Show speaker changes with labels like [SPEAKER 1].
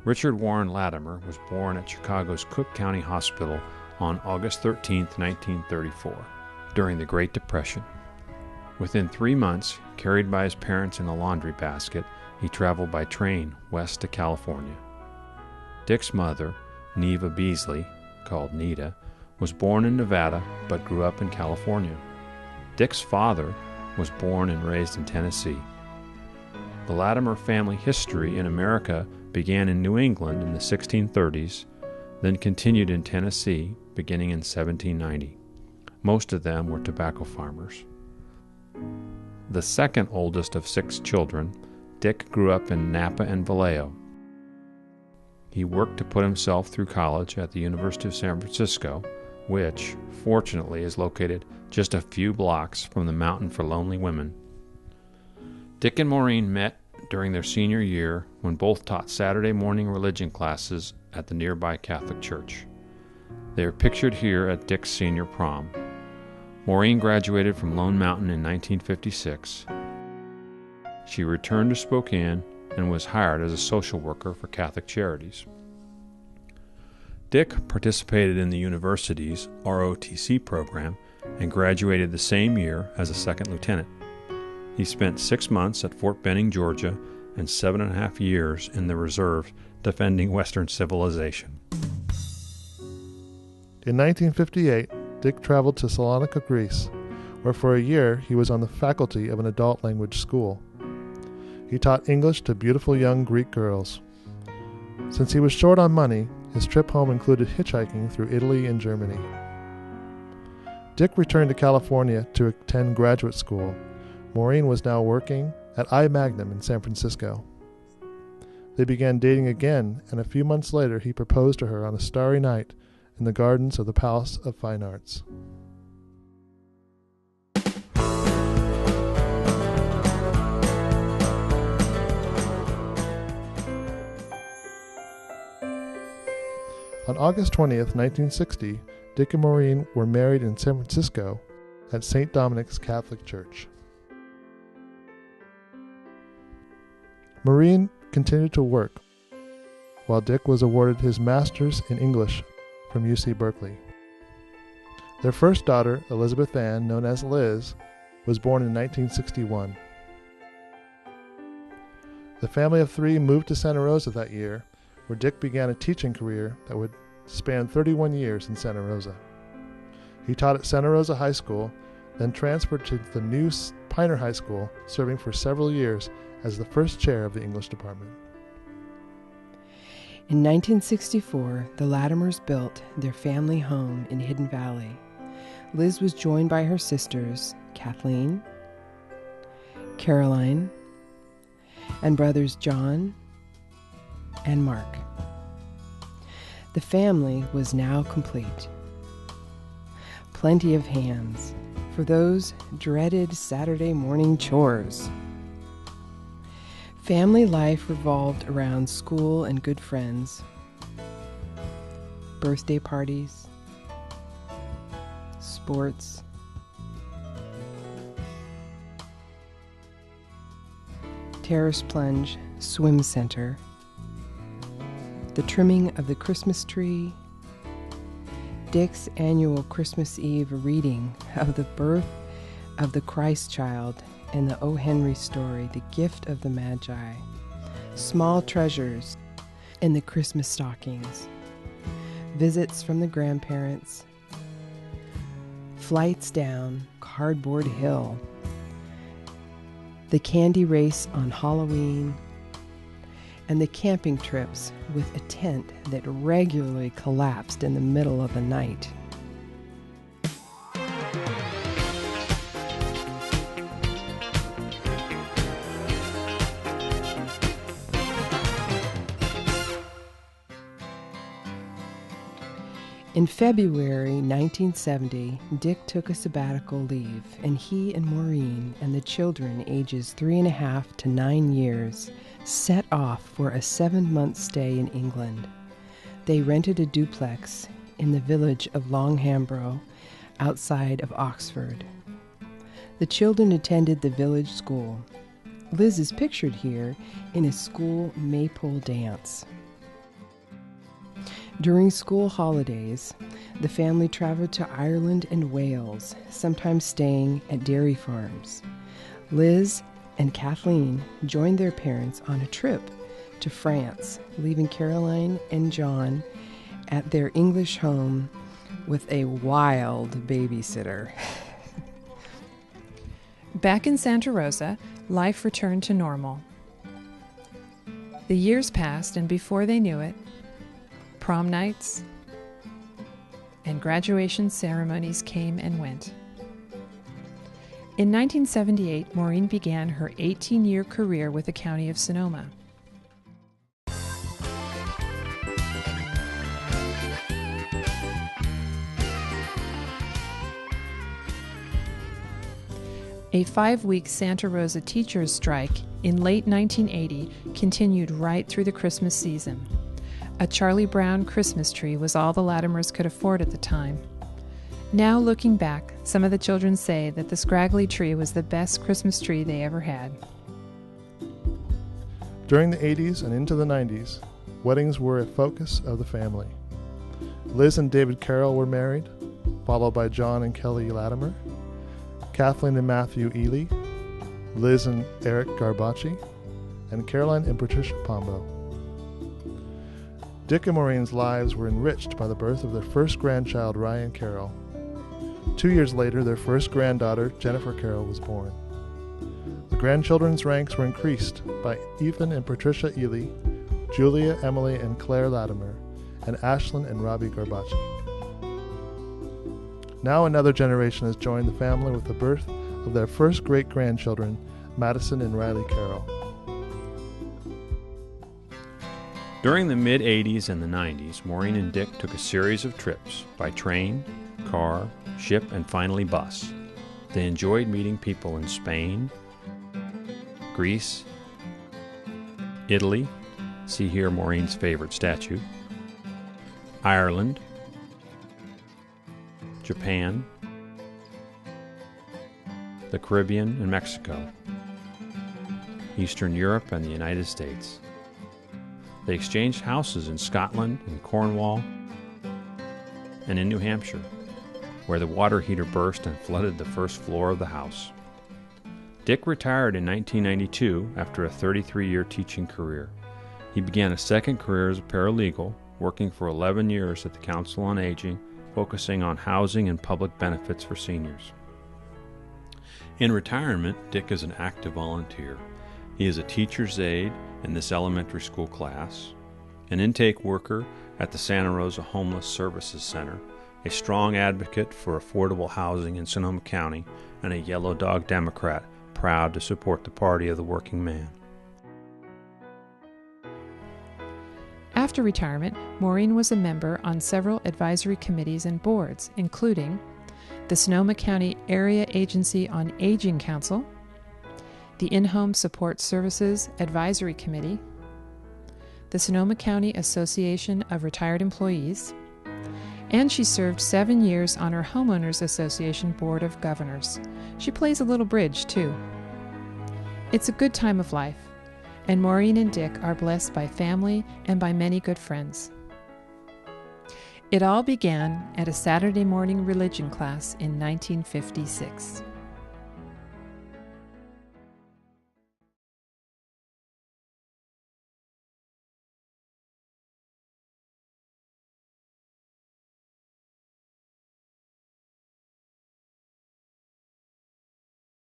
[SPEAKER 1] Richard Warren Latimer was born at Chicago's Cook County Hospital on August 13, 1934, during the Great Depression. Within 3 months, carried by his parents in a laundry basket, he traveled by train west to California. Dick's mother, Neva Beasley, called Nita, was born in Nevada but grew up in California. Dick's father was born and raised in Tennessee. The Latimer family history in America began in New England in the 1630s, then continued in Tennessee beginning in 1790. Most of them were tobacco farmers. The second oldest of 6 children, Dick grew up in Napa and Vallejo. He worked to put himself through college at the University of San Francisco, which, fortunately, is located just a few blocks from the Mountain for Lonely Women. Dick and Maureen met during their senior year when both taught Saturday morning religion classes at the nearby Catholic church. They are pictured here at Dick's senior prom. Maureen graduated from Lone Mountain in 1956. She returned to Spokane and was hired as a social worker for Catholic Charities. Dick participated in the university's ROTC program and graduated the same year as a second lieutenant. He spent 6 months at Fort Benning, Georgia, and 7.5 years in the reserve defending Western civilization.
[SPEAKER 2] In 1958, Dick traveled to Salonika, Greece, where for a year he was on the faculty of an adult language school. He taught English to beautiful young Greek girls. Since he was short on money, his trip home included hitchhiking through Italy and Germany. Dick returned to California to attend graduate school. Maureen was now working at I-Magnum in San Francisco. They began dating again, and a few months later he proposed to her on a starry night in the gardens of the Palace of Fine Arts. On August 20th, 1960, Dick and Maureen were married in San Francisco at St. Dominic's Catholic Church. Maureen continued to work, while Dick was awarded his master's in English from UC Berkeley. Their first daughter, Elizabeth Ann, known as Liz, was born in 1961. The family of 3 moved to Santa Rosa that year, where Dick began a teaching career that would span 31 years in Santa Rosa. He taught at Santa Rosa High School, then transferred to the new Piner High School, serving for several years as the first chair of the English department.
[SPEAKER 3] In 1964, the Latimers built their family home in Hidden Valley. Liz was joined by her sisters, Kathleen, Caroline, and brothers John and Mark. The family was now complete. Plenty of hands for those dreaded Saturday morning chores. Family life revolved around school and good friends, birthday parties, sports, terrace plunge swim center, the trimming of the Christmas tree, Dick's annual Christmas Eve reading of the birth of the Christ child and the O. Henry story, The Gift of the Magi, small treasures in the Christmas stockings, visits from the grandparents, flights down Cardboard Hill, the candy race on Halloween, and the camping trips with a tent that regularly collapsed in the middle of the night. In February 1970, Dick took a sabbatical leave, and he and Maureen and the children ages 3.5 to 9 years set off for a 7-month stay in England. They rented a duplex in the village of Longhambrough, outside of Oxford. The children attended the village school. Liz is pictured here in a school maypole dance. During school holidays, the family traveled to Ireland and Wales, sometimes staying at dairy farms. Liz and Kathleen joined their parents on a trip to France, leaving Caroline and John at their English home with a wild babysitter.
[SPEAKER 4] Back in Santa Rosa, life returned to normal. The years passed, and before they knew it, prom nights and graduation ceremonies came and went. In 1978, Maureen began her 18-year career with the County of Sonoma. A 5-week Santa Rosa teachers' strike in late 1980 continued right through the Christmas season. A Charlie Brown Christmas tree was all the Latimers could afford at the time. Now, looking back, some of the children say that the scraggly tree was the best Christmas tree they ever had.
[SPEAKER 2] During the 80s and into the 90s, weddings were a focus of the family. Liz and David Carroll were married, followed by John and Kelly Latimer, Kathleen and Matthew Ely, Liz and Eric Garbacci, and Caroline and Patricia Pombo. Dick and Maureen's lives were enriched by the birth of their first grandchild, Ryan Carroll. 2 years later, their first granddaughter, Jennifer Carroll, was born. The grandchildren's ranks were increased by Ethan and Patricia Ely, Julia, Emily, and Claire Latimer, and Ashlyn and Robbie Garbacci. Now another generation has joined the family with the birth of their first great-grandchildren, Madison and Riley Carroll.
[SPEAKER 1] During the mid-80s and the 90s, Maureen and Dick took a series of trips by train, car, ship, and finally bus. They enjoyed meeting people in Spain, Greece, Italy, see here Maureen's favorite statue, Ireland, Japan, the Caribbean and Mexico, Eastern Europe and the United States. They exchanged houses in Scotland and Cornwall and in New Hampshire, where the water heater burst and flooded the first floor of the house. Dick retired in 1992 after a 33-year teaching career. He began a second career as a paralegal, working for 11 years at the Council on Aging, focusing on housing and public benefits for seniors. In retirement, Dick is an active volunteer. He is a teacher's aide in this elementary school class, an intake worker at the Santa Rosa Homeless Services Center, a strong advocate for affordable housing in Sonoma County, and a Yellow Dog Democrat proud to support the party of the working man.
[SPEAKER 4] After retirement, Maureen was a member on several advisory committees and boards, including the Sonoma County Area Agency on Aging Council, the In-Home Support Services Advisory Committee, the Sonoma County Association of Retired Employees, and she served 7 years on her Homeowners Association Board of Governors. She plays a little bridge, too. It's a good time of life, and Maureen and Dick are blessed by family and by many good friends. It all began at a Saturday morning religion class in 1956.